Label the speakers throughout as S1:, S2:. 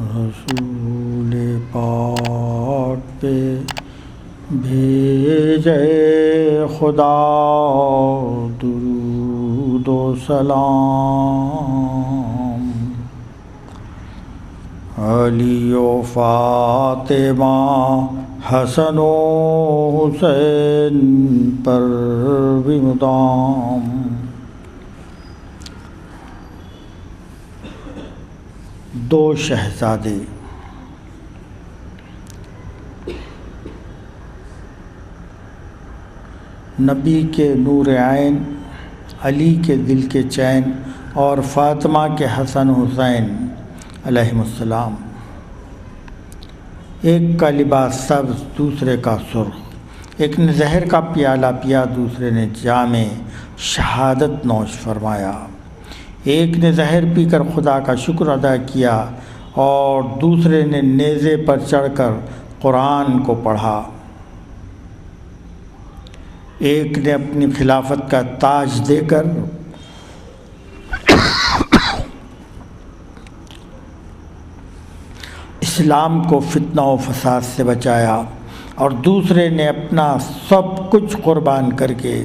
S1: رسول پاک پہ بھیجے خدا درود و سلام، علی و فاطمہ حسن و حسین پر بھی مدام۔ دو شہزادے، نبی کے نور عین، علی کے دل کے چین، اور فاطمہ کے حسن حسین علیہم السلام۔ ایک کا لباس سبز، دوسرے کا سرخ، ایک نے زہر کا پیالہ پیا، دوسرے نے جام شہادت نوش فرمایا۔ ایک نے زہر پی کر خدا کا شکر ادا کیا اور دوسرے نے نیزے پر چڑھ کر قرآن کو پڑھا۔ ایک نے اپنی خلافت کا تاج دے کر اسلام کو فتنہ و فساد سے بچایا، اور دوسرے نے اپنا سب کچھ قربان کر کے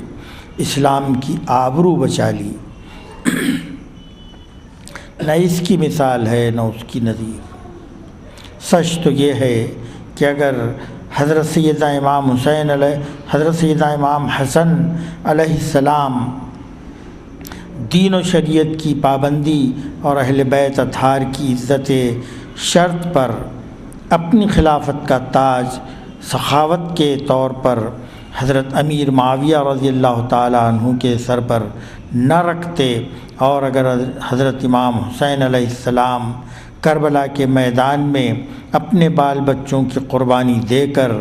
S1: اسلام کی آبرو بچا لی۔ نہ اس کی مثال ہے نہ اس کی نظیر۔ سچ تو یہ ہے کہ اگر حضرت سیدنا امام حسن علیہ السلام دین و شریعت کی پابندی اور اہل بیت اطہار کی عزت شرط پر اپنی خلافت کا تاج سخاوت کے طور پر حضرت امیر معاویہ رضی اللہ تعالیٰ عنہ کے سر پر نہ رکھتے، اور اگر حضرت امام حسین علیہ السلام کربلا کے میدان میں اپنے بال بچوں کی قربانی دے کر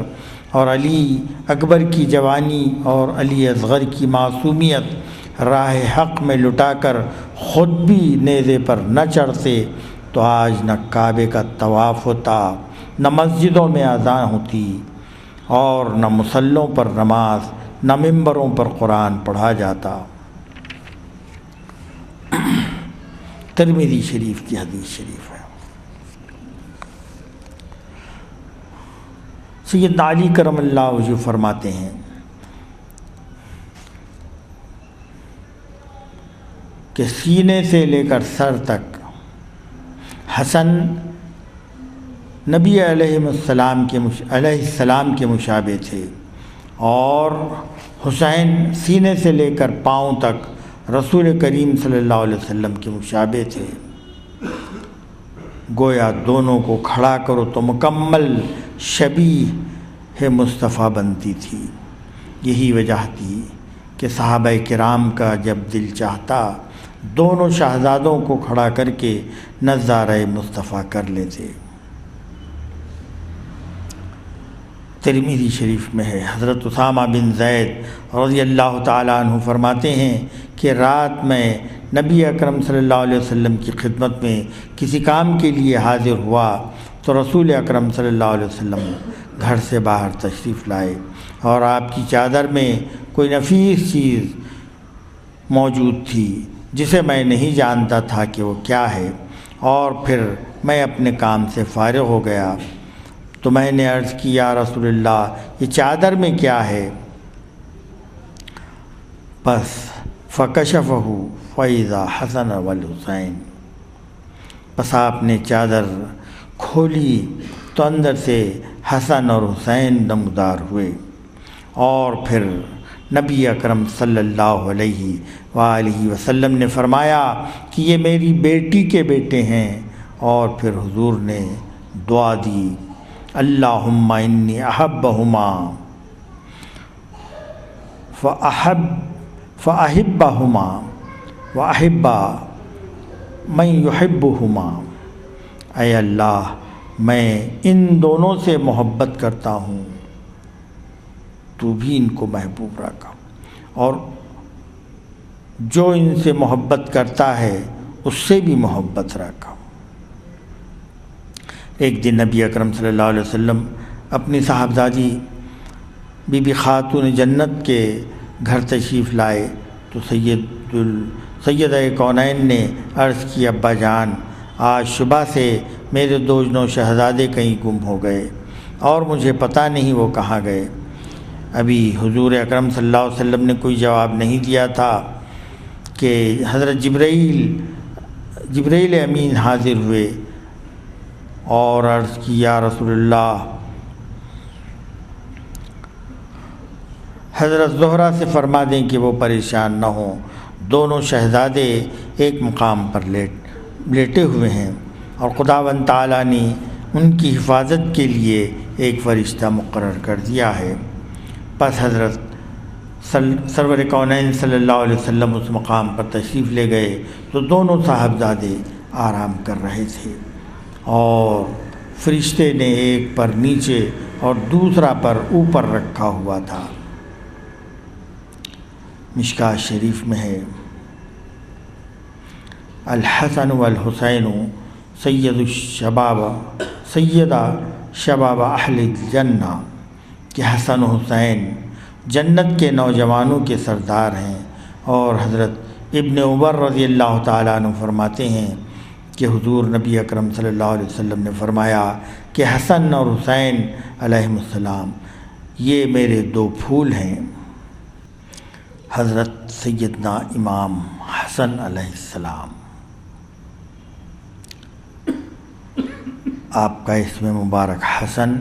S1: اور علی اکبر کی جوانی اور علی اصغر کی معصومیت راہ حق میں لٹا کر خود بھی نیزے پر نہ چڑھتے، تو آج نہ کعبے کا طواف ہوتا، نہ مسجدوں میں اذان ہوتی، اور نہ مصلوں پر نماز، نہ ممبروں پر قرآن پڑھا جاتا۔ ترمذی شریف کی حدیث شریف ہے۔ سیدنا علی کرم اللہ وجہ فرماتے ہیں کہ سینے سے لے کر سر تک حسن نبی علیہ السلام کے مشابہ تھے، اور حسین سینے سے لے کر پاؤں تک رسول کریم صلی اللہ علیہ وسلم کے مشابہ تھے۔ گویا دونوں کو کھڑا کرو تو مکمل شبیہ مصطفیٰ بنتی تھی۔ یہی وجہ تھی کہ صحابہ کرام کا جب دل چاہتا دونوں شہزادوں کو کھڑا کر کے نظارہ مصطفیٰ کر لیتے۔ ترمذی شریف میں ہے، حضرت اسامہ بن زید رضی اللہ تعالیٰ عنہ فرماتے ہیں کہ رات میں نبی اکرم صلی اللہ علیہ وسلم کی خدمت میں کسی کام کے لیے حاضر ہوا تو رسول اکرم صلی اللہ علیہ وسلم گھر سے باہر تشریف لائے، اور آپ کی چادر میں کوئی نفیس چیز موجود تھی جسے میں نہیں جانتا تھا کہ وہ کیا ہے، اور پھر میں اپنے کام سے فارغ ہو گیا تو میں نے عرض کی یا رسول اللہ یہ چادر میں کیا ہے؟ بس فکشفہ فاذا حسن والحسین، بس آپ نے چادر کھولی تو اندر سے حسن اور حسین نمودار ہوئے، اور پھر نبی اکرم صلی اللہ علیہ وآلہ وسلم نے فرمایا کہ یہ میری بیٹی کے بیٹے ہیں، اور پھر حضور نے دعا دی اللہم انی احبہما فاحبہما واحب من یحبہما، اے اللہ میں ان دونوں سے محبت کرتا ہوں، تو بھی ان کو محبوب رکھا، اور جو ان سے محبت کرتا ہے اس سے بھی محبت رکھا۔ ایک دن نبی اکرم صلی اللہ علیہ وسلم اپنی صاحبزادی بی بی خاتون جنت کے گھر تشریف لائے تو سیدہ کونین نے عرض کی ابا جان آج صبح سے میرے دو شہزادے کہیں گم ہو گئے اور مجھے پتہ نہیں وہ کہاں گئے۔ ابھی حضور اکرم صلی اللہ علیہ وسلم نے کوئی جواب نہیں دیا تھا کہ حضرت جبرائیل امین حاضر ہوئے اور عرض کی یا رسول اللہ، حضرت زہرہ سے فرما دیں کہ وہ پریشان نہ ہوں، دونوں شہزادے ایک مقام پر لیٹے ہوئے ہیں اور خداوند تعالیٰ نے ان کی حفاظت کے لیے ایک فرشتہ مقرر کر دیا ہے۔ پس حضرت سرور کونین صلی اللہ علیہ وسلم اس مقام پر تشریف لے گئے تو دونوں صاحبزادے آرام کر رہے تھے اور فرشتے نے ایک پر نیچے اور دوسرا پر اوپر رکھا ہوا تھا۔ مشکاۃ شریف میں ہے الحسن والحسین سیدہ شباب اہل الجنہ کہ حسن و حسین جنت کے نوجوانوں کے سردار ہیں۔ اور حضرت ابن عمر رضی اللہ تعالیٰ عنہ فرماتے ہیں کہ حضور نبی اکرم صلی اللہ علیہ وسلم نے فرمایا کہ حسن اور حسین علیہم السلام یہ میرے دو پھول ہیں۔ حضرت سیدنا امام حسن علیہ السلام، آپ کا اسم مبارک حسن،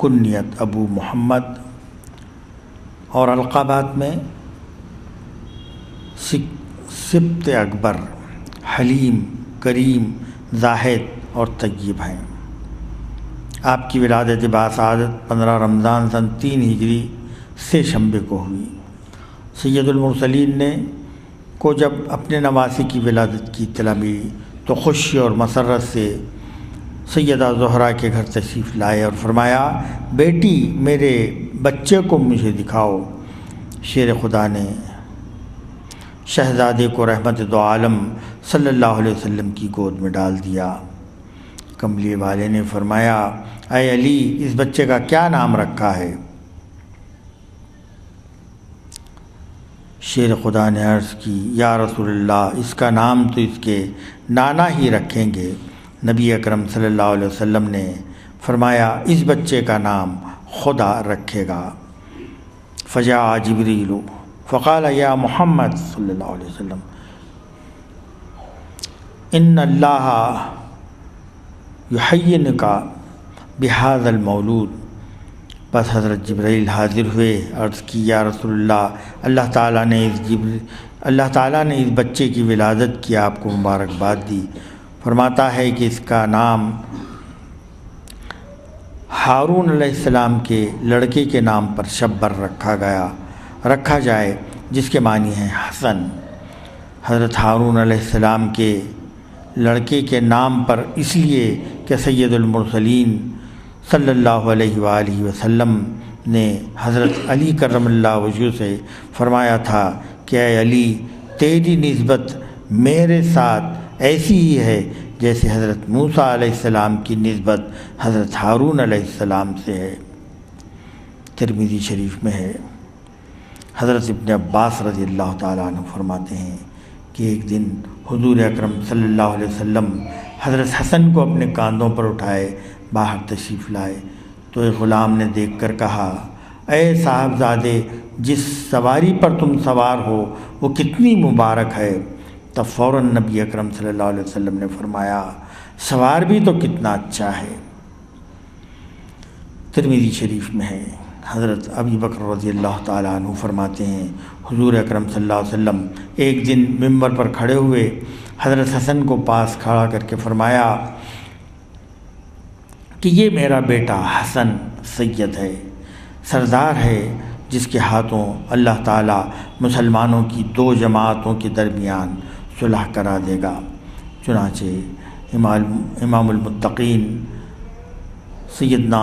S1: کنیت ابو محمد، اور القابات میں سبط اکبر، حلیم، کریم، زاہد اور طیب ہیں۔ آپ کی ولادت باسعادت 15 رمضان سن 3 ہجری سے شنبے کو ہوئی۔ سید المرسلین کو جب اپنے نواسی کی ولادت کی اطلاع ملی تو خوشی اور مسرت سے سیدہ زہرا کے گھر تشریف لائے اور فرمایا بیٹی میرے بچے کو مجھے دکھاؤ۔ شیر خدا نے شہزادے کو رحمت دو عالم صلی اللہ علیہ وسلم کی گود میں ڈال دیا۔ کملی والے نے فرمایا اے علی اس بچے کا کیا نام رکھا ہے؟ شیر خدا نے عرض کی یا رسول اللہ اس کا نام تو اس کے نانا ہی رکھیں گے۔ نبی اکرم صلی اللہ علیہ وسلم نے فرمایا اس بچے کا نام خدا رکھے گا۔ فجاء جبریل فقال یا محمد صلی اللہ علیہ وسلم ان اللہ یحیینک بہذا المولود۔ بس حضرت جبرائیل حاضر ہوئے، عرض کی یا رسول اللہ اللہ تعالیٰ نے اس بچے کی ولادت کی آپ کو مبارکباد دی۔ فرماتا ہے کہ اس کا نام ہارون علیہ السلام کے لڑکے کے نام پر شبر رکھا جائے جس کے معنی ہیں حسن۔ حضرت ہارون علیہ السلام کے لڑکے کے نام پر اس لیے کہ سید المرسلین صلی اللہ علیہ وآلہ وسلم نے حضرت علی کرم اللہ وجہہ سے فرمایا تھا کہ اے علی تیری نسبت میرے ساتھ ایسی ہی ہے جیسے حضرت موسیٰ علیہ السلام کی نسبت حضرت ہارون علیہ السلام سے ہے۔ ترمذی شریف میں ہے حضرت ابن عباس رضی اللہ تعالیٰ عنہ فرماتے ہیں کہ ایک دن حضور اکرم صلی اللہ علیہ وسلم حضرت حسن کو اپنے کاندھوں پر اٹھائے باہر تشریف لائے تو ایک غلام نے دیکھ کر کہا اے صاحبزادے جس سواری پر تم سوار ہو وہ کتنی مبارک ہے۔ تب فوراً نبی اکرم صلی اللہ علیہ وسلم نے فرمایا سوار بھی تو کتنا اچھا ہے۔ ترمذی شریف میں ہے حضرت ابی بکر رضی اللہ تعالیٰ عنہ فرماتے ہیں حضور اکرم صلی اللہ علیہ وسلم ایک دن ممبر پر کھڑے ہوئے، حضرت حسن کو پاس کھڑا کر کے فرمایا کہ یہ میرا بیٹا حسن سید ہے، سردار ہے جس کے ہاتھوں اللہ تعالیٰ مسلمانوں کی 2 جماعتوں کے درمیان صلح کرا دے گا۔ چنانچہ امام المتقین سیدنا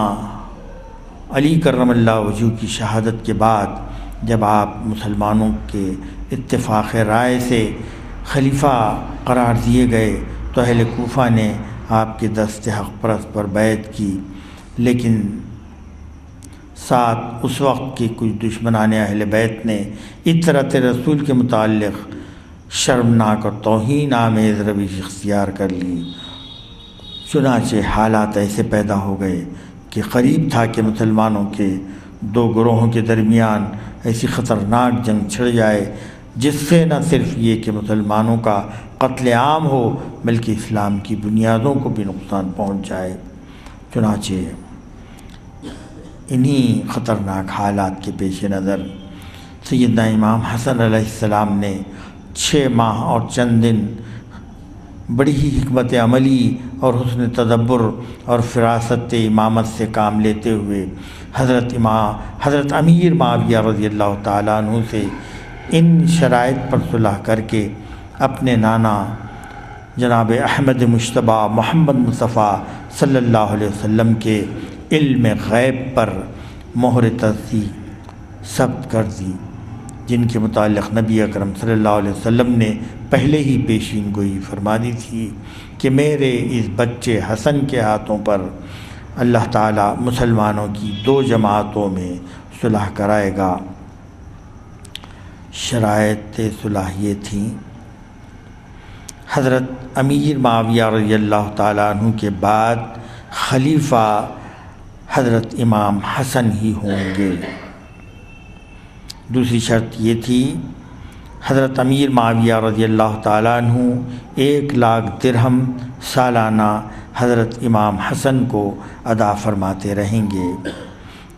S1: علی کرم اللہ وجہہ کی شہادت کے بعد جب آپ مسلمانوں کے اتفاق رائے سے خلیفہ قرار دیے گئے تو اہل کوفہ نے آپ کے دست حق پرست پر بیعت کی، لیکن ساتھ اس وقت کے کچھ دشمنان اہل بیت نے اطرت رسول کے متعلق شرمناک اور توہین آمیز روش اختیار کر لی۔ چنانچہ حالات ایسے پیدا ہو گئے کہ قریب تھا کہ مسلمانوں کے دو گروہوں کے درمیان ایسی خطرناک جنگ چھڑ جائے جس سے نہ صرف یہ کہ مسلمانوں کا قتل عام ہو بلکہ اسلام کی بنیادوں کو بھی نقصان پہنچ جائے۔ چنانچہ انہی خطرناک حالات کے پیش نظر سیدنا امام حسن علیہ السلام نے 6 ماہ اور چند دن بڑی ہی حکمت عملی اور حسن تدبر اور فراست امامت سے کام لیتے ہوئے حضرت امیر معاویہ رضی اللہ تعالیٰ عنہ سے ان شرائط پر صلح کر کے اپنے نانا جناب احمد مجتبی محمد مصطفیٰ صلی اللہ علیہ وسلم کے علم غیب پر مہر تصدیق ثبت کر دی، جن کے متعلق نبی اکرم صلی اللہ علیہ وسلم نے پہلے ہی پیشین گوئی فرما دی تھی کہ میرے اس بچے حسن کے ہاتھوں پر اللہ تعالیٰ مسلمانوں کی 2 جماعتوں میں صلح کرائے گا۔ شرائط صلح یہ تھیں: حضرت امیر معاویہ رضی اللہ تعالیٰ عنہ کے بعد خلیفہ حضرت امام حسن ہی ہوں گے۔ دوسری شرط یہ تھی حضرت امیر معاویہ رضی اللہ تعالیٰ عنہ 1 لاکھ درہم سالانہ حضرت امام حسن کو ادا فرماتے رہیں گے۔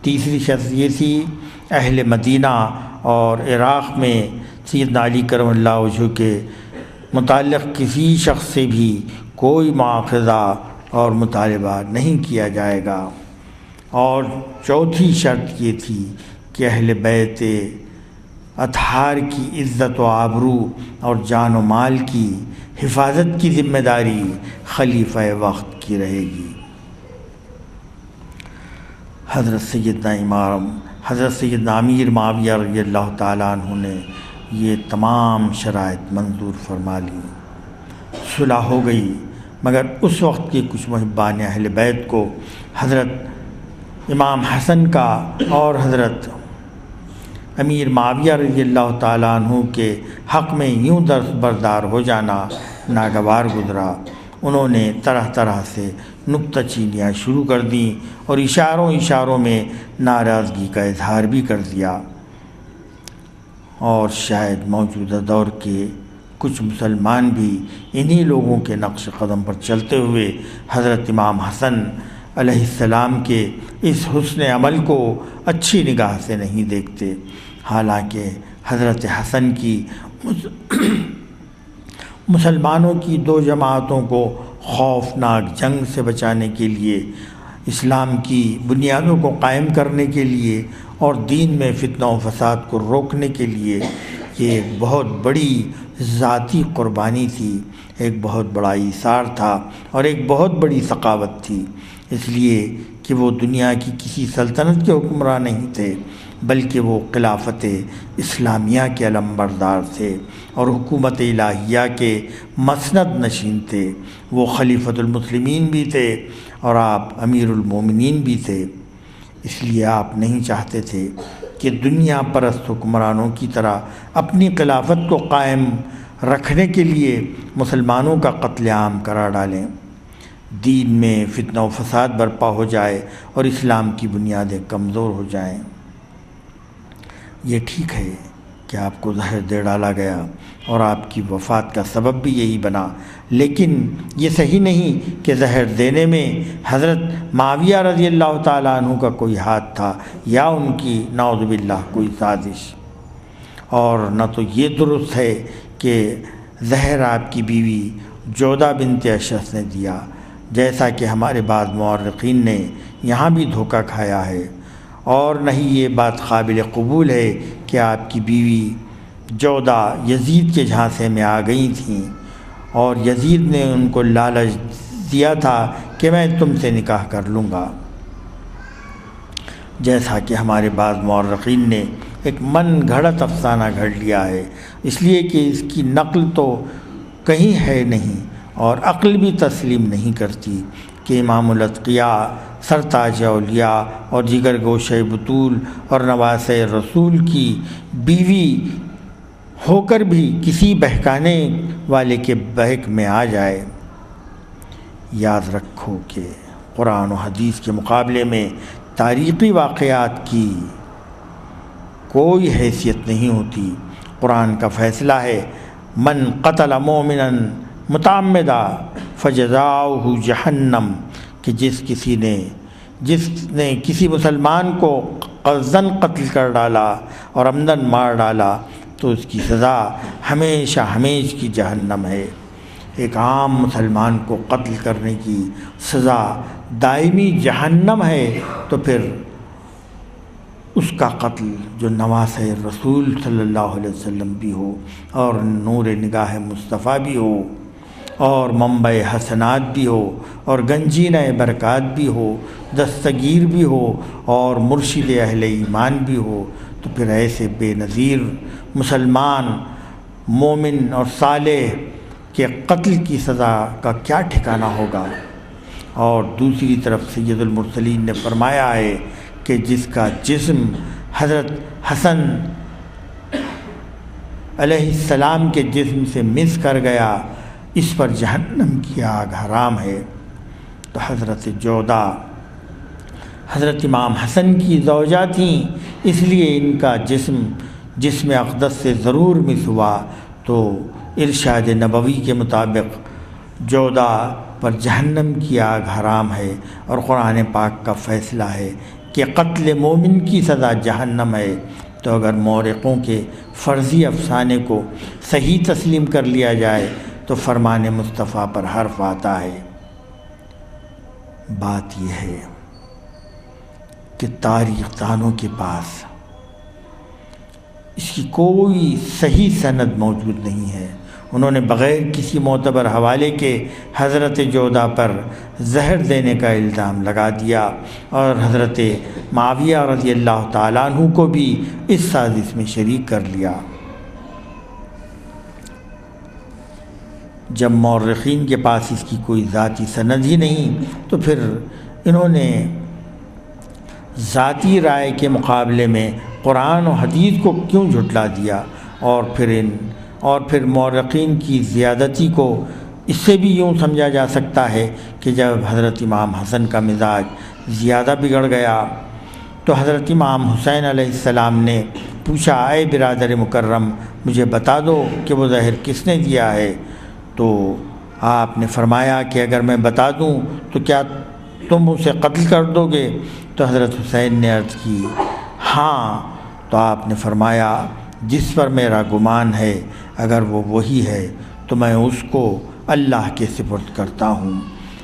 S1: تیسری شرط یہ تھی اہل مدینہ اور عراق میں سیدنا علی کرم اللہ وجہہ کے متعلق کسی شخص سے بھی کوئی مواخذہ اور مطالبہ نہیں کیا جائے گا۔ اور چوتھی شرط یہ تھی کہ اہل بیت اطہار کی عزت و آبرو اور جان و مال کی حفاظت کی ذمہ داری خلیفہ وقت کی رہے گی۔ حضرت سیدنا امیر معاویہ رضی اللہ تعالیٰ عنہ نے یہ تمام شرائط منظور فرما لی، صلح ہو گئی، مگر اس وقت کے کچھ محبان اہل بیت کو حضرت امام حسن کا اور حضرت امیر معاویہ رضی اللہ تعالیٰ عنہ کے حق میں یوں دستبردار ہو جانا ناگوار گزرا۔ انہوں نے طرح طرح سے نکتہ چینیاں شروع کر دیں اور اشاروں میں ناراضگی کا اظہار بھی کر دیا، اور شاید موجودہ دور کے کچھ مسلمان بھی انہی لوگوں کے نقش قدم پر چلتے ہوئے حضرت امام حسن علیہ السلام کے اس حسن عمل کو اچھی نگاہ سے نہیں دیکھتے، حالانکہ حضرت حسن کی مسلمانوں کی 2 جماعتوں کو خوفناک جنگ سے بچانے کے لیے، اسلام کی بنیادوں کو قائم کرنے کے لیے اور دین میں فتنہ و فساد کو روکنے کے لیے یہ ایک بہت بڑی ذاتی قربانی تھی، ایک بہت بڑا ایثار تھا اور ایک بہت بڑی ثقافت تھی، اس لیے کہ وہ دنیا کی کسی سلطنت کے حکمراں نہیں تھے، بلکہ وہ خلافت اسلامیہ کے علمبردار تھے اور حکومت الہیہ کے مسند نشین تھے۔ وہ خلیفۃ المسلمین بھی تھے اور آپ امیر المومنین بھی تھے، اس لیے آپ نہیں چاہتے تھے کہ دنیا پرست حکمرانوں کی طرح اپنی خلافت کو قائم رکھنے کے لیے مسلمانوں کا قتل عام کرا ڈالیں، دین میں فتنہ و فساد برپا ہو جائے اور اسلام کی بنیادیں کمزور ہو جائیں۔ یہ ٹھیک ہے کہ آپ کو زہر دے ڈالا گیا اور آپ کی وفات کا سبب بھی یہی بنا، لیکن یہ صحیح نہیں کہ زہر دینے میں حضرت معاویہ رضی اللہ تعالیٰ عنہ کا کوئی ہاتھ تھا یا ان کی نعوذ باللہ کوئی سازش، اور نہ تو یہ درست ہے کہ زہر آپ کی بیوی جودہ بنت اشعث نے دیا، جیسا کہ ہمارے بعض مورخین نے یہاں بھی دھوکہ کھایا ہے، اور نہ ہی یہ بات قابل قبول ہے کہ آپ کی بیوی جودہ یزید کے جھانسے میں آ گئی تھیں اور یزید نے ان کو لالچ دیا تھا کہ میں تم سے نکاح کر لوں گا، جیسا کہ ہمارے بعض مورخین نے ایک من گھڑت افسانہ گھڑ لیا ہے، اس لیے کہ اس کی نقل تو کہیں ہے نہیں اور عقل بھی تسلیم نہیں کرتی کہ امام الاتقیاء سرتاج اولیاء اور جگر گوشہ بطول اور نواسہ رسول کی بیوی ہو کر بھی کسی بہکانے والے کے بہک میں آ جائے۔ یاد رکھو کہ قرآن و حدیث کے مقابلے میں تاریخی واقعات کی کوئی حیثیت نہیں ہوتی۔ قرآن کا فیصلہ ہے من قتل مومنا متعمدا فجزاؤہ جہنم، کہ جس نے کسی مسلمان کو قصداً قتل کر ڈالا اور عمداً مار ڈالا تو اس کی سزا ہمیشہ ہمیشہ کی جہنم ہے۔ ایک عام مسلمان کو قتل کرنے کی سزا دائمی جہنم ہے، تو پھر اس کا قتل جو نواسہ رسول صلی اللہ علیہ وسلم بھی ہو اور نور نگاہ مصطفیٰ بھی ہو اور منبع حسنات بھی ہو اور گنجینہ برکات بھی ہو، دستگیر بھی ہو اور مرشد اہل ایمان بھی ہو، تو پھر ایسے بے نظیر مسلمان مومن اور صالح کے قتل کی سزا کا کیا ٹھکانہ ہوگا۔ اور دوسری طرف سید المرسلین نے فرمایا ہے کہ جس کا جسم حضرت حسن علیہ السلام کے جسم سے مس کر گیا اس پر جہنم کی آگ حرام ہے۔ تو حضرت جودہ حضرت امام حسن کی زوجہ تھیں، اس لیے ان کا جسم اقدس سے ضرور مس ہوا، تو ارشاد نبوی کے مطابق جودہ پر جہنم کی آگ حرام ہے، اور قرآن پاک کا فیصلہ ہے کہ قتل مومن کی سزا جہنم ہے۔ تو اگر مورخوں کے فرضی افسانے کو صحیح تسلیم کر لیا جائے تو فرمان مصطفیٰ پر حرف آتا ہے۔ بات یہ ہے کہ تاریخ دانوں کے پاس اس کی کوئی صحیح سند موجود نہیں ہے۔ انہوں نے بغیر کسی معتبر حوالے کے حضرت جودہ پر زہر دینے کا الزام لگا دیا، اور حضرت معاویہ رضی اللہ تعالیٰ عنہ کو بھی اس سازش میں شریک کر لیا۔ جب مورخین کے پاس اس کی کوئی ذاتی سند ہی نہیں، تو پھر انہوں نے ذاتی رائے کے مقابلے میں قرآن و حدیث کو کیوں جھٹلا دیا، اور پھر مورخین کی زیادتی کو اس سے بھی یوں سمجھا جا سکتا ہے کہ جب حضرت امام حسن کا مزاج زیادہ بگڑ گیا تو حضرت امام حسین علیہ السلام نے پوچھا، اے برادر مکرم مجھے بتا دو کہ وہ زہر کس نے دیا ہے؟ تو آپ نے فرمایا کہ اگر میں بتا دوں تو کیا تم اسے قتل کر دو گے؟ تو حضرت حسین نے عرض کی ہاں۔ تو آپ نے فرمایا جس پر میرا گمان ہے اگر وہ وہی ہے تو میں اس کو اللہ کے سپرد کرتا ہوں،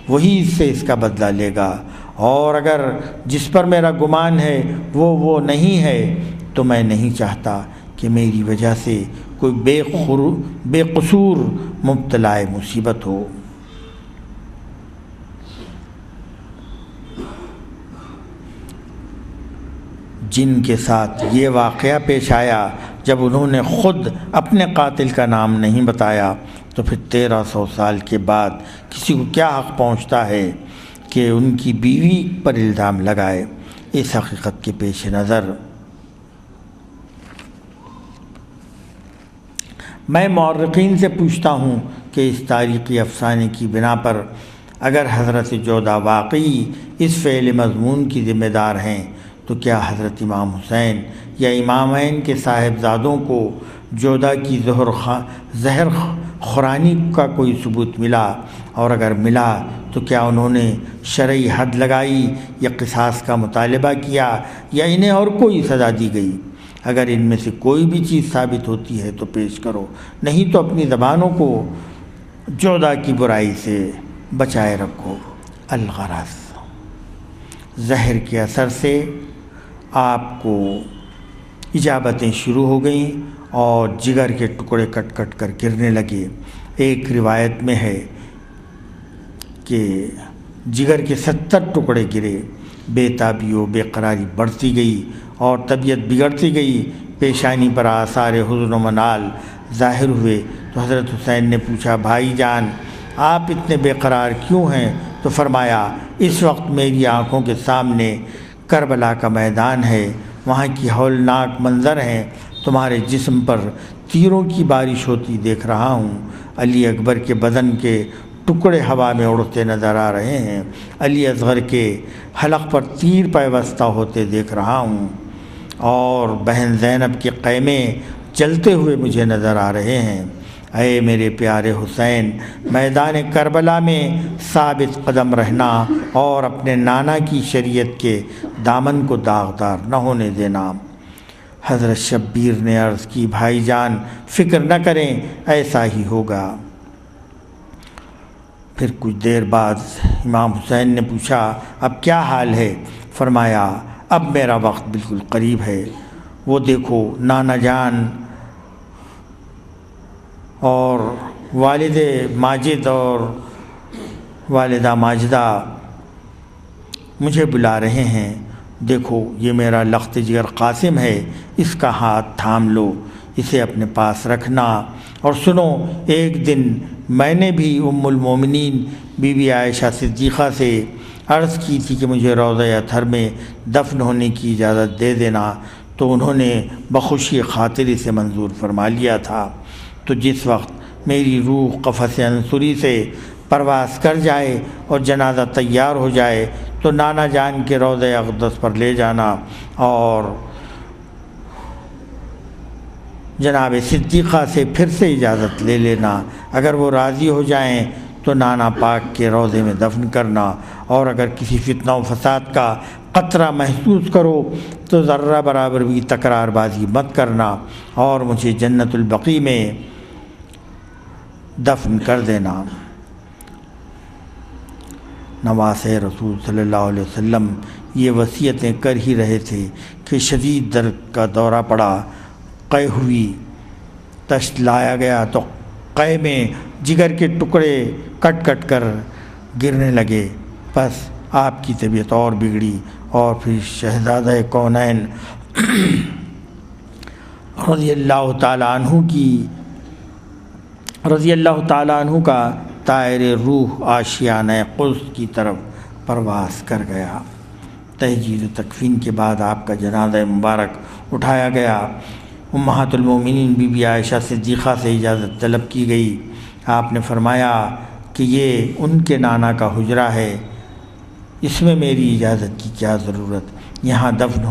S1: وہی اس سے اس کا بدلہ لے گا، اور اگر جس پر میرا گمان ہے وہ نہیں ہے تو میں نہیں چاہتا کہ میری وجہ سے کوئی بے قصور مبتلا مصیبت ہو۔ جن کے ساتھ یہ واقعہ پیش آیا جب انہوں نے خود اپنے قاتل کا نام نہیں بتایا، تو پھر 1300 سال کے بعد کسی کو کیا حق پہنچتا ہے کہ ان کی بیوی پر الزام لگائے؟ اس حقیقت کے پیش نظر میں مورخین سے پوچھتا ہوں کہ اس تاریخی افسانے کی بنا پر اگر حضرت جودہ واقعی اس فعل مضمون کی ذمہ دار ہیں تو کیا حضرت امام حسین یا امامین کے صاحبزادوں کو جودہ کی زہر خورانی کا کوئی ثبوت ملا؟ اور اگر ملا تو کیا انہوں نے شرعی حد لگائی یا قصاص کا مطالبہ کیا یا انہیں اور کوئی سزا دی گئی؟ اگر ان میں سے کوئی بھی چیز ثابت ہوتی ہے تو پیش کرو، نہیں تو اپنی زبانوں کو جودہ کی برائی سے بچائے رکھو۔ الغرض زہر کے اثر سے آپ کو اجابتیں شروع ہو گئیں اور جگر کے ٹکڑے کٹ کٹ کر گرنے لگے۔ ایک روایت میں ہے کہ جگر کے 70 ٹکڑے گرے، بے تابی و بے قراری بڑھتی گئی اور طبیعت بگڑتی گئی، پیشانی پر آثار حزن و منال ظاہر ہوئے۔ تو حضرت حسین نے پوچھا، بھائی جان آپ اتنے بے قرار کیوں ہیں؟ تو فرمایا، اس وقت میری آنکھوں کے سامنے کربلا کا میدان ہے، وہاں کی ہولناک منظر ہیں، تمہارے جسم پر تیروں کی بارش ہوتی دیکھ رہا ہوں، علی اکبر کے بدن کے ٹکڑے ہوا میں اڑتے نظر آ رہے ہیں، علی اصغر کے حلق پر تیر پیوستہ ہوتے دیکھ رہا ہوں، اور بہن زینب کے خیمے جلتے ہوئے مجھے نظر آ رہے ہیں۔ اے میرے پیارے حسین، میدان کربلا میں ثابت قدم رہنا اور اپنے نانا کی شریعت کے دامن کو داغدار نہ ہونے دینا۔ حضرت شبیر نے عرض کی، بھائی جان فکر نہ کریں، ایسا ہی ہوگا۔ پھر کچھ دیر بعد امام حسین نے پوچھا، اب کیا حال ہے؟ فرمایا، اب میرا وقت بالکل قریب ہے، وہ دیکھو نانا جان اور والد ماجد اور والدہ ماجدہ مجھے بلا رہے ہیں، دیکھو یہ میرا لخت جگر قاسم ہے، اس کا ہاتھ تھام لو، اسے اپنے پاس رکھنا۔ اور سنو، ایک دن میں نے بھی ام المومنین بی بی عائشہ صدیقہ سے عرض کی تھی کہ مجھے روضہ اطہر میں دفن ہونے کی اجازت دے دینا، تو انہوں نے بخوشی خاطر اسے منظور فرما لیا تھا۔ تو جس وقت میری روح قفس عنصری سے پرواز کر جائے اور جنازہ تیار ہو جائے تو نانا جان کے روضہ اقدس پر لے جانا اور جناب صدیقہ سے پھر سے اجازت لے لینا، اگر وہ راضی ہو جائیں تو نانا پاک کے روضے میں دفن کرنا، اور اگر کسی فتنہ و فساد کا قطرہ محسوس کرو تو ذرہ برابر بھی تکرار بازی مت کرنا اور مجھے جنت البقیع میں دفن کر دینا۔ نواسۂ رسول صلی اللہ علیہ وسلم یہ وصیتیں کر ہی رہے تھے کہ شدید درد کا دورہ پڑا، قے ہوئی، تشت لایا گیا تو قے میں جگر کے ٹکڑے کٹ کٹ کر گرنے لگے، بس آپ کی طبیعت اور بگڑی، اور پھر شہزادہ کونین رضی اللہ تعالیٰ عنہ کا طائر روح آشیانہ قدس کی طرف پرواز کر گیا۔ تہجید و تکفین کے بعد آپ کا جنازہ مبارک اٹھایا گیا، امہات المومنین بی بی عائشہ صدیقہ سے اجازت طلب کی گئی۔ آپ نے فرمایا کہ یہ ان کے نانا کا حجرہ ہے، اس میں میری اجازت کی کیا ضرورت، یہاں دفن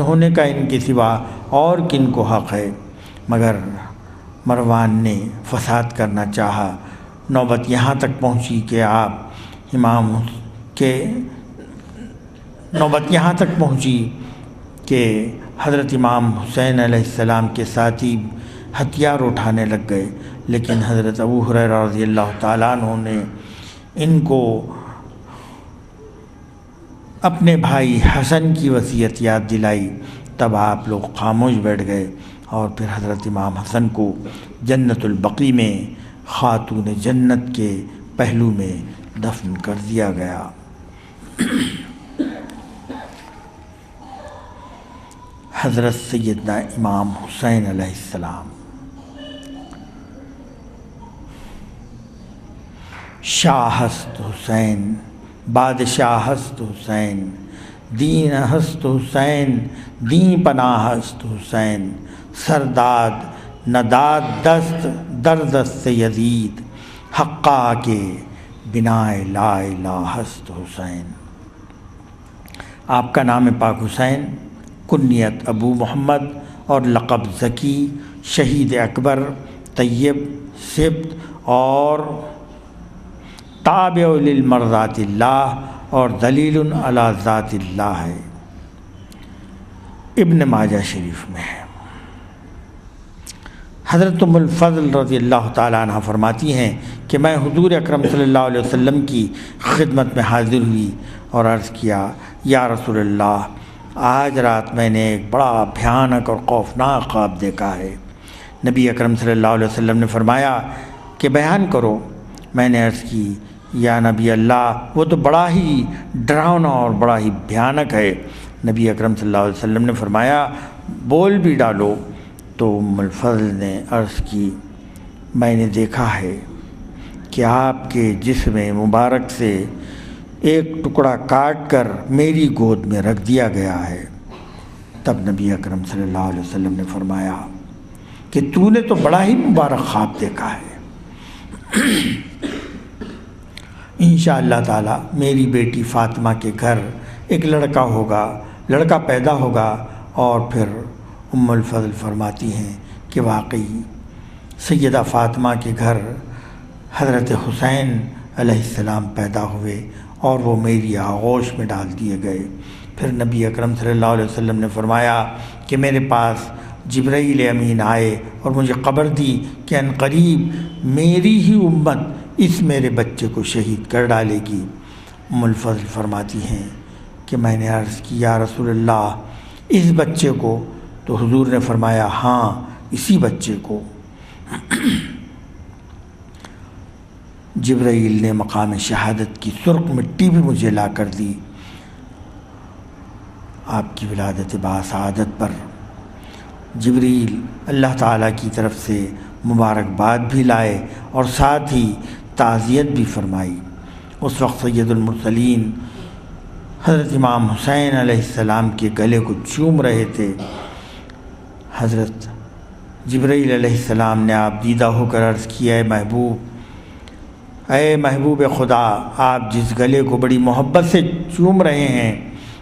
S1: ہونے کا ان کے سوا اور کن کو حق ہے؟ مگر مروان نے فساد کرنا چاہا۔ نوبت یہاں تک پہنچی کہ حضرت امام حسین علیہ السلام کے ساتھی ہتھیار اٹھانے لگ گئے، لیکن حضرت ابو ہریرہ رضی اللہ تعالیٰ عنہ نے ان کو اپنے بھائی حسن کی وصیت یاد دلائی، تب آپ لوگ خاموش بیٹھ گئے، اور پھر حضرت امام حسن کو جنت البقیع میں خاتون جنت کے پہلو میں دفن کر دیا گیا۔ حضرت سیدنا امام حسین علیہ السلام شاہ ہست حسین، بادشاہ ہست حسین، دین ہست حسین، دین پناہ ہست حسین، سرداد نداد دست در دست یزید، حقا کے بنائے لا الہ ہست حسین۔ آپ کا نام پاک حسین، کنیت ابو محمد اور لقب ذکی، شہید اکبر، طیب، سبت اور تابع للمرضات اللہ اور دلیل علی ذات اللہ ہے۔ ابن ماجہ شریف میں ہے۔ حضرت ام الفضل رضی اللہ تعالیٰ عنہ فرماتی ہیں کہ میں حضور اکرم صلی اللہ علیہ وسلم کی خدمت میں حاضر ہوئی اور عرض کیا، یا رسول اللہ، آج رات میں نے ایک بڑا بھیانک اور خوفناک خواب دیکھا ہے۔ نبی اکرم صلی اللہ علیہ وسلم نے فرمایا کہ بیان کرو۔ میں نے عرض کی، یا نبی اللہ، وہ تو بڑا ہی ڈراؤنا اور بڑا ہی بھیانک ہے۔ نبی اکرم صلی اللہ علیہ وسلم نے فرمایا، بول بھی ڈالو۔ تو ام الفضل نے عرض کی، میں نے دیکھا ہے کہ آپ کے جسم مبارک سے ایک ٹکڑا کاٹ کر میری گود میں رکھ دیا گیا ہے۔ تب نبی اکرم صلی اللہ علیہ وسلم نے فرمایا کہ تو نے تو بڑا ہی مبارک خواب دیکھا ہے۔ انشاءاللہ تعالی میری بیٹی فاطمہ کے گھر ایک لڑکا پیدا ہوگا۔ اور پھر ام الفضل فرماتی ہیں کہ واقعی سیدہ فاطمہ کے گھر حضرت حسین علیہ السلام پیدا ہوئے اور وہ میری آغوش میں ڈال دیے گئے۔ پھر نبی اکرم صلی اللہ علیہ وسلم نے فرمایا کہ میرے پاس جبرائیل امین آئے اور مجھے خبر دی کہ عنقریب میری ہی امت اس میرے بچے کو شہید کر ڈالے گی۔ ام الفضل فرماتی ہیں کہ میں نے عرض کی یا رسول اللہ اس بچے کو؟ تو حضور نے فرمایا ہاں اسی بچے کو۔ جبرائیل نے مقام شہادت کی سرخ مٹی بھی مجھے لا کر دی آپ کی ولادت باسعادت پر۔ جبرائیل اللہ تعالیٰ کی طرف سے مبارکباد بھی لائے اور ساتھ ہی تعزیت بھی فرمائی۔ اس وقت سید المرسلین حضرت امام حسین علیہ السلام کے گلے کو چوم رہے تھے۔ حضرت جبرائیل علیہ السلام نے آپ دیدہ ہو کر عرض کیا اے محبوب خدا، آپ جس گلے کو بڑی محبت سے چوم رہے ہیں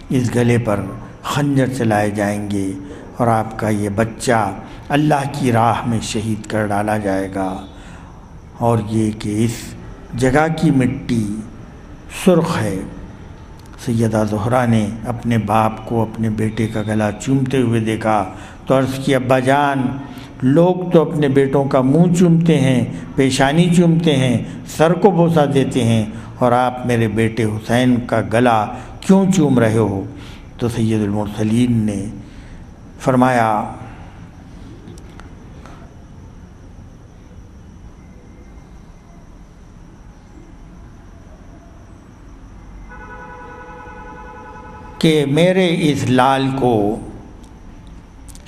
S1: اس گلے پر خنجر چلائے جائیں گے اور آپ کا یہ بچہ اللہ کی راہ میں شہید کر ڈالا جائے گا، اور یہ کہ اس جگہ کی مٹی سرخ ہے۔ سیدہ زہرا نے اپنے باپ کو اپنے بیٹے کا گلا چومتے ہوئے دیکھا تو عرض کی ابا جان، لوگ تو اپنے بیٹوں کا منہ چومتے ہیں، پیشانی چومتے ہیں، سر کو بوسہ دیتے ہیں، اور آپ میرے بیٹے حسین کا گلا کیوں چوم رہے ہو؟ تو سید المرسلین نے فرمایا کہ میرے اس لال کو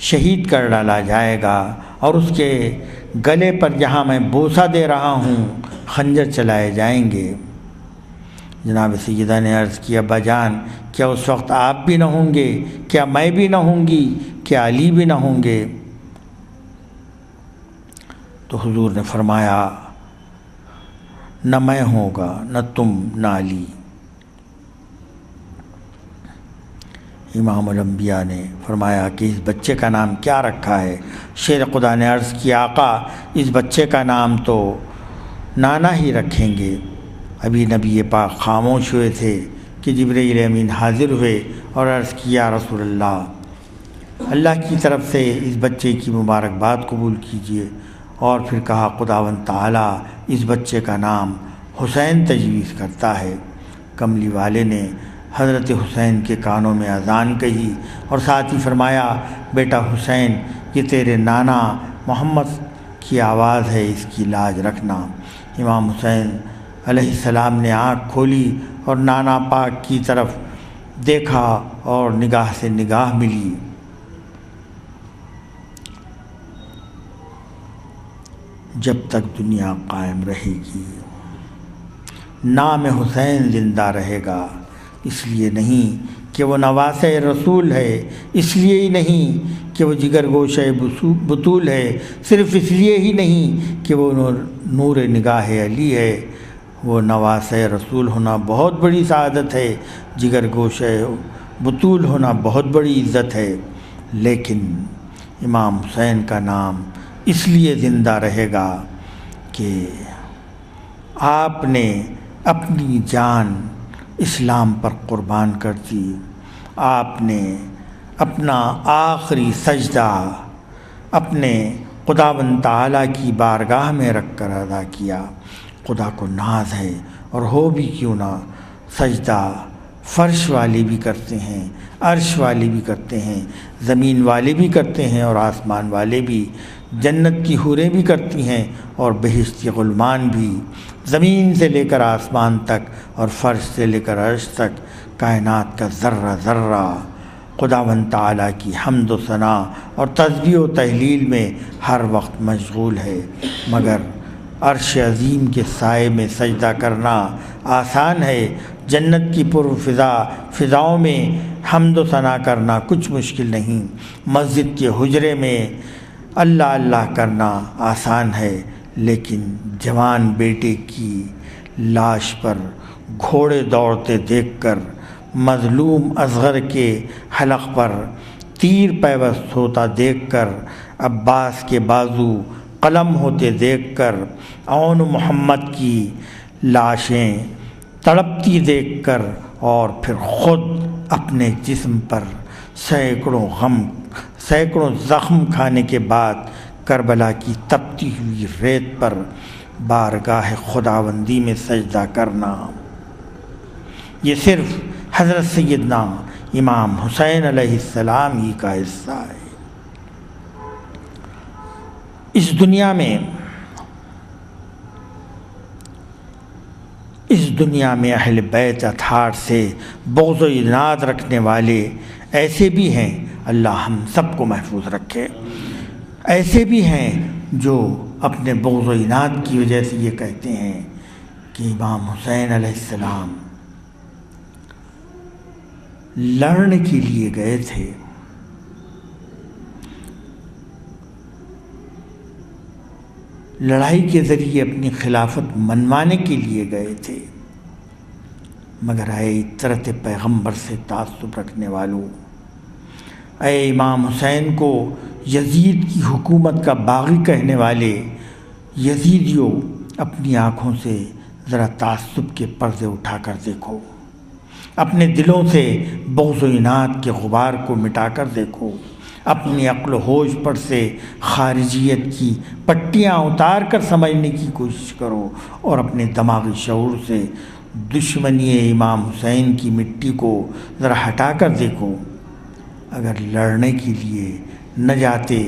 S1: شہید کر ڈالا جائے گا اور اس کے گلے پر جہاں میں بوسہ دے رہا ہوں خنجر چلائے جائیں گے۔ جناب سیدہ نے عرض کیا ابا جان، کیا اس وقت آپ بھی نہ ہوں گے؟ کیا میں بھی نہ ہوں گی؟ کیا علی بھی نہ ہوں گے؟ تو حضور نے فرمایا نہ میں ہوں گا، نہ تم، نہ علی۔ امام الانبیاء نے فرمایا کہ اس بچے کا نام کیا رکھا ہے؟ شیر خدا نے عرض کیا آقا اس بچے کا نام تو نانا ہی رکھیں گے۔ ابھی نبی پاک خاموش ہوئے تھے کہ جبرائیل امین حاضر ہوئے اور عرض کیا رسول اللہ کی طرف سے اس بچے کی مبارکباد قبول کیجیے، اور پھر کہا خداوند تعالیٰ اس بچے کا نام حسین تجویز کرتا ہے۔ کملی والے نے حضرت حسین کے کانوں میں اذان کہی اور ساتھ ہی فرمایا بیٹا حسین، یہ تیرے نانا محمد کی آواز ہے، اس کی لاج رکھنا۔ امام حسین علیہ السلام نے آنکھ کھولی اور نانا پاک کی طرف دیکھا اور نگاہ سے نگاہ ملی۔ جب تک دنیا قائم رہے گی نام حسین زندہ رہے گا، اس لیے نہیں کہ وہ نواسہ رسول ہے، اس لیے ہی نہیں کہ وہ جگر گوشہ بطول ہے، صرف اس لیے ہی نہیں کہ وہ نور نگاہ علی ہے۔ وہ نواسہ رسول ہونا بہت بڑی سعادت ہے، جگر گوشہ بطول ہونا بہت بڑی عزت ہے، لیکن امام حسین کا نام اس لیے زندہ رہے گا کہ آپ نے اپنی جان اسلام پر قربان کر دی، آپ نے اپنا آخری سجدہ اپنے خداوند تعالیٰ کی بارگاہ میں رکھ کر ادا کیا۔ خدا کو ناز ہے، اور ہو بھی کیوں نہ، سجدہ فرش والے بھی کرتے ہیں، عرش والے بھی کرتے ہیں، زمین والے بھی کرتے ہیں، اور آسمان والے بھی، جنت کی حوریں بھی کرتی ہیں، اور بہشتی غلمان بھی، زمین سے لے کر آسمان تک اور فرش سے لے کر عرش تک کائنات کا ذرہ ذرہ خداوند تعالیٰ کی حمد و ثنا اور تسبیح و تہلیل میں ہر وقت مشغول ہے، مگر عرش عظیم کے سائے میں سجدہ کرنا آسان ہے، جنت کی فضاؤں میں حمد و ثنا کرنا کچھ مشکل نہیں، مسجد کے حجرے میں اللہ اللہ کرنا آسان ہے، لیکن جوان بیٹے کی لاش پر گھوڑے دوڑتے دیکھ کر، مظلوم اصغر کے حلق پر تیر پیوست ہوتا دیکھ کر، عباس کے بازو قلم ہوتے دیکھ کر، اون محمد کی لاشیں تڑپتی دیکھ کر، اور پھر خود اپنے جسم پر سینکڑوں زخم کھانے کے بعد کربلا کی تپتی ہوئی ریت پر بارگاہ خداوندی میں سجدہ کرنا، یہ صرف حضرت سیدنا امام حسین علیہ السلام ہی کا حصہ ہے۔ اس دنیا میں اہل بیت اطہار سے بغض و عناد رکھنے والے ایسے بھی ہیں، اللہ ہم سب کو محفوظ رکھے، ایسے بھی ہیں جو اپنے بغض و عناد کی وجہ سے یہ کہتے ہیں کہ امام حسین علیہ السلام لڑنے کے لیے گئے تھے، لڑائی کے ذریعے اپنی خلافت منوانے کے لیے گئے تھے، مگر اے اطرت پیغمبر سے تعصب رکھنے والوں، اے امام حسین کو یزید کی حکومت کا باغی کہنے والے یزیدیوں، اپنی آنکھوں سے ذرا تعصب کے پردے اٹھا کر دیکھو، اپنے دلوں سے بغض و عناد کے غبار کو مٹا کر دیکھو، اپنی عقل و ہوش پر سے خارجیت کی پٹیاں اتار کر سمجھنے کی کوشش کرو، اور اپنے دماغی شعور سے دشمنی امام حسین کی مٹی کو ذرا ہٹا کر دیکھو۔ اگر لڑنے کے لیے نہ جاتے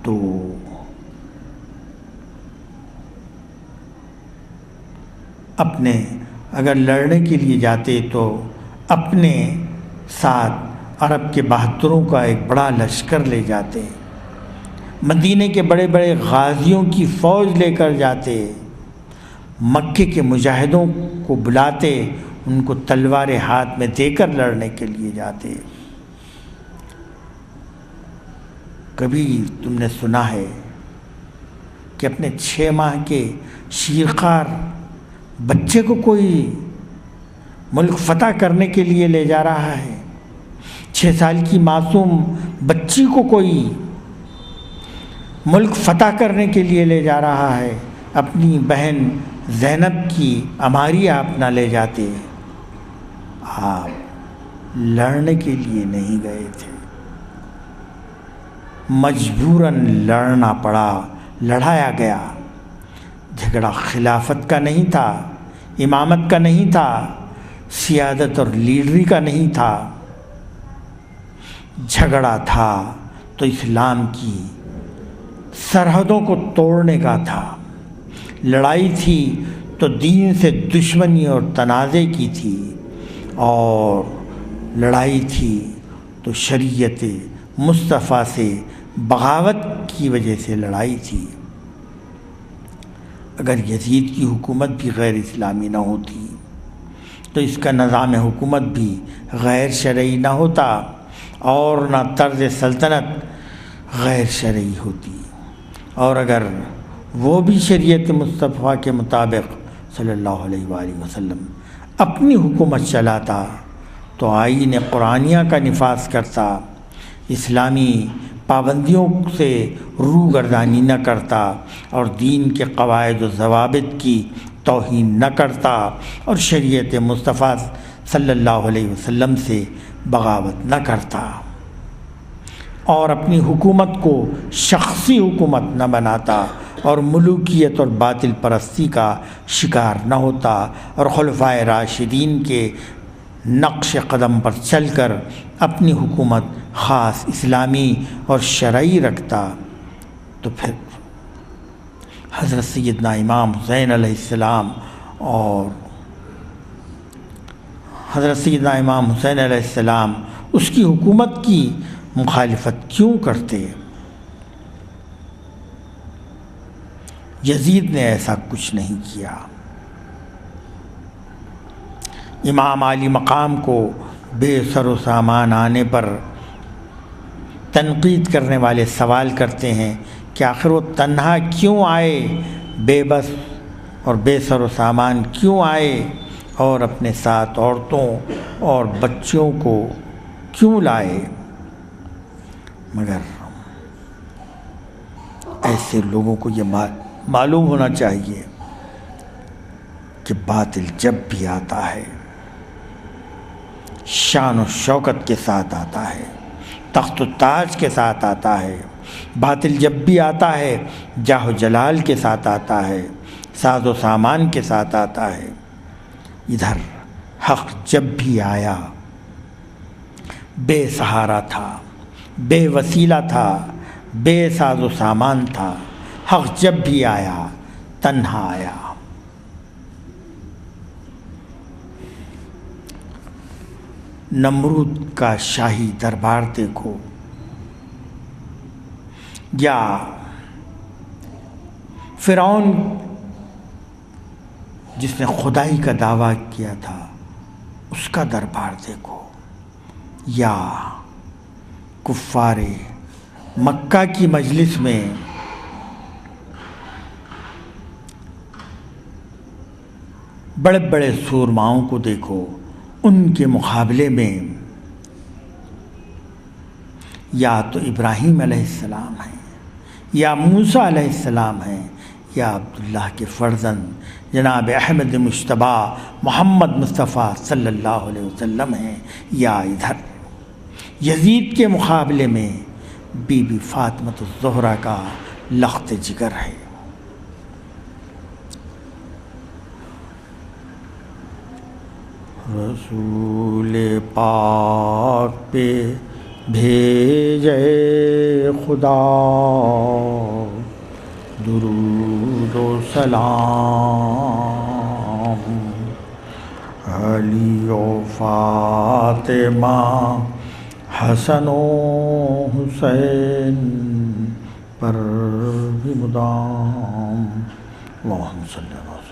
S1: تو اپنے ساتھ عرب کے بہادروں کا ایک بڑا لشکر لے جاتے، مدینے کے بڑے بڑے غازیوں کی فوج لے کر جاتے، مکے کے مجاہدوں کو بلاتے، ان کو تلواریں ہاتھ میں دے کر لڑنے کے لیے جاتے۔ کبھی تم نے سنا ہے کہ اپنے 6 ماہ کے شیرخوار بچے کو کوئی ملک فتح کرنے کے لیے لے جا رہا ہے؟ 6 سال کی معصوم بچی کو کوئی ملک فتح کرنے کے لیے لے جا رہا ہے؟ اپنی بہن زینب کی عماری آپ نہ لے جاتے؟ آپ لڑنے کے لیے نہیں گئے تھے، مجبوراً لڑنا پڑا، لڑایا گیا۔ جھگڑا خلافت کا نہیں تھا، امامت کا نہیں تھا، سیادت اور لیڈری کا نہیں تھا، جھگڑا تھا تو اسلام کی سرحدوں کو توڑنے کا تھا، لڑائی تھی تو دین سے دشمنی اور تنازع کی تھی، اور لڑائی تھی تو شریعت مصطفیٰ سے بغاوت کی وجہ سے لڑائی تھی۔ اگر یزید کی حکومت بھی غیر اسلامی نہ ہوتی تو اس کا نظام حکومت بھی غیر شرعی نہ ہوتا، اور نہ طرز سلطنت غیر شرعی ہوتی، اور اگر وہ بھی شریعت مصطفیٰ کے مطابق صلی اللہ علیہ وآلہ وسلم اپنی حکومت چلاتا تو آئین قرآنیہ کا نفاذ کرتا، اسلامی پابندیوں سے روگردانی نہ کرتا، اور دین کے قواعد و ضوابط کی توہین نہ کرتا، اور شریعت مصطفیٰ صلی اللہ علیہ وسلم سے بغاوت نہ کرتا، اور اپنی حکومت کو شخصی حکومت نہ بناتا، اور ملوکیت اور باطل پرستی کا شکار نہ ہوتا، اور خلفائے راشدین کے نقش قدم پر چل کر اپنی حکومت خاص اسلامی اور شرعی رکھتا، تو پھر حضرت سیدنا امام حسین علیہ السلام اور اس کی حکومت کی مخالفت کیوں کرتے؟ یزید نے ایسا کچھ نہیں کیا۔ امام عالی مقام کو بے سر و سامان آنے پر تنقید کرنے والے سوال کرتے ہیں کہ آخر وہ تنہا کیوں آئے بے بس اور بے سر و سامان کیوں آئے اور اپنے ساتھ عورتوں اور بچوں کو کیوں لائے؟ مگر ایسے لوگوں کو یہ معلوم ہونا چاہیے کہ باطل جب بھی آتا ہے شان و شوکت کے ساتھ آتا ہے، تخت و تاج کے ساتھ آتا ہے۔ باطل جب بھی آتا ہے جاہ و جلال کے ساتھ آتا ہے، ساز و سامان کے ساتھ آتا ہے۔ ادھر حق جب بھی آیا بے سہارا تھا، بے وسیلہ تھا، بے ساز و سامان تھا۔ حق جب بھی آیا تنہا آیا۔ نمرود کا شاہی دربار دیکھو، یا فرعون جس نے خدائی کا دعویٰ کیا تھا اس کا دربار دیکھو، یا کفار مکہ کی مجلس میں بڑے بڑے سورماؤں کو دیکھو، ان کے مقابلے میں یا تو ابراہیم علیہ السلام ہیں، یا موسیٰ علیہ السلام ہیں، یا عبداللہ کے فرزند جناب احمد مجتبیٰ محمد مصطفیٰ صلی اللہ علیہ وسلم ہیں، یا ادھر یزید کے مقابلے میں بی بی فاطمۃ الزہرا کا لخت جگر ہے۔ رسول پاک پہ بھیجے خدا درود و سلام، علی و فاطمہ حسن و حسین پر بھی مدام، اللہم صلی اللہ علیہ وسلم۔